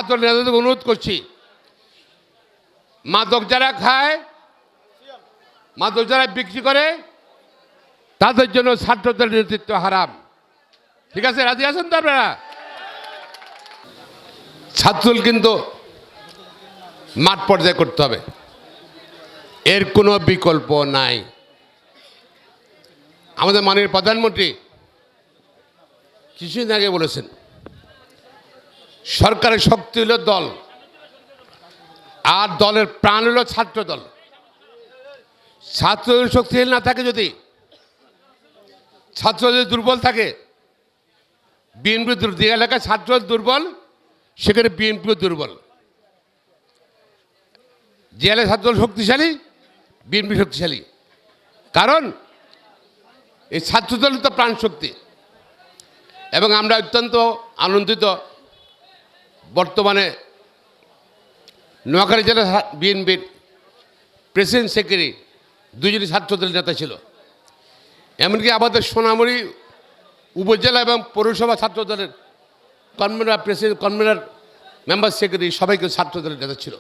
ছাত্র নেতাদের অনুরোধ করছি, মাদক যারা খায়, মাদক যারা বিক্রি করে, তাদের জন্য ছাত্রদের নেতৃত্ব হারাম। ঠিক আছে, রাজি আছেন তো আপনারা? ছাত্রদল কিন্তু মাঠ পর্যায়ে করতে হবে, এর কোনো বিকল্প নাই। আমাদের মাননীয় প্রধানমন্ত্রী কিছুদিন আগে বলেছেন, সরকারের শক্তি হলো দল, আর দলের প্রাণ হলো ছাত্র দল। ছাত্রদের শক্তিশালী না থাকে, যদি ছাত্র যদি দুর্বল থাকে, বিএনপি যে এলাকায় ছাত্র দুর্বল, সেখানে বিএনপিও দুর্বল। যে এলাকায় ছাত্র শক্তিশালী, বিএনপি শক্তিশালী। কারণ এই ছাত্রদল তো প্রাণ শক্তি। এবং আমরা অত্যন্ত আনন্দিত, বর্তমানে নোয়াখালী জেলা বিএনপির প্রেসিডেন্ট সেক্রেটারি দুজনই ছাত্রদলের নেতা ছিল। এমনকি আমাদের সোনামুড়ি উপজেলা এবং পৌরসভা ছাত্রদলের convener, president, convener, member, secretary সবাইকে ছাত্রদলের নেতা ছিল।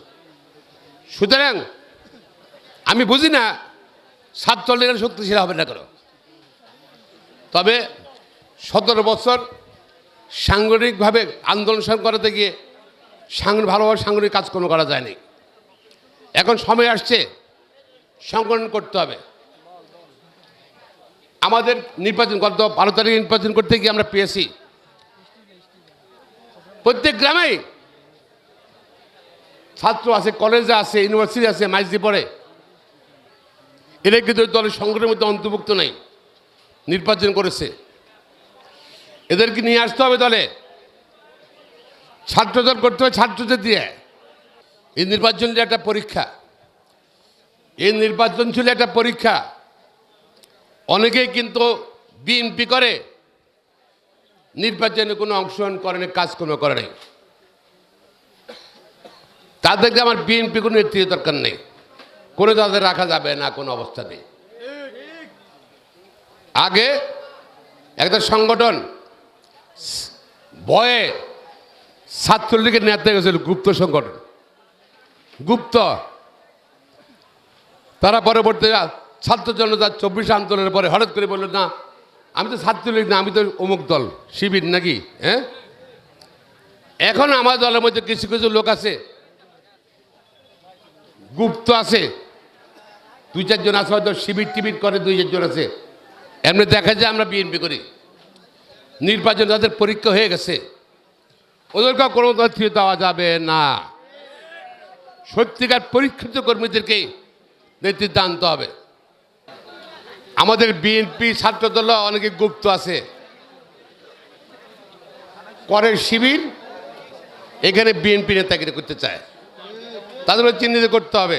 সুতরাং আমি বুঝি না ছাত্রদলের শক্তিশালী হবে না কেন। তবে 17 বছর সাংগঠনিকভাবে আন্দোলন করাতে গিয়ে ভালোভাবে সাংগঠনিক কাজকর্ম করা যায়নি। এখন সময় আসছে সংগঠন করতে হবে। আমাদের নির্বাচন, গত 12 তারিখে নির্বাচন করতে গিয়ে আমরা পেয়েছি প্রত্যেক গ্রামেই ছাত্র আছে, কলেজে আছে, ইউনিভার্সিটি আছে, মাইজি পড়ে। এরা কিন্তু দলের সংগঠনের মধ্যে অন্তর্ভুক্ত নাই, নির্বাচন করেছে। এদেরকে নিয়ে আসতে হবে দলে, ছাত্রদল করতে হবে ছাত্রদের দিয়ে। এই নির্বাচন ছিল একটা পরীক্ষা, এই নির্বাচন ছিল একটা পরীক্ষা। অনেকেই কিন্তু বিএনপি করে, নির্বাচনে কোনো অংশগ্রহণ করেনি, কাজকর্ম করে নাই। তাদেরকে আমার বিএনপি কোনো নেতৃত্ব দরকার নেই, কোনো তাদের রাখা যাবে না কোনো অবস্থা নেই। আগে একটা সংগঠন ভয়ে ছাত্রলীগের নেতা গেছিল, গুপ্ত সংগঠন, গুপ্ত। তারা পরবর্তী ছাত্র জনতা 24 আন্দোলনের পরে হঠাৎ করে বলল, না আমি তো ছাত্রলীগ না, আমি তো অমুক দল, শিবির নাকি। হ্যাঁ, এখন আমার দলের মধ্যে কিছু কিছু লোক আছে, গুপ্ত আছে, 2-4 জন আছে, হয়তো শিবির টিবির করে 2-4 জন আছে। এমনি দেখা যায় আমরা বিএনপি করি। নির্বাচন তাদের পরীক্ষা হয়ে গেছে, ওদেরকে কোনো নেতৃত্ব দেওয়া যাবে না। সত্যিকার পরীক্ষিত কর্মীদেরকে নেতৃত্ব আনতে হবে। আমাদের বিএনপি ছাত্রদল অনেকে গুপ্ত আছে, করে শিবির, এখানে বিএনপি নেতাগিরি করতে চায়, তাদেরও চিহ্নিত করতে হবে।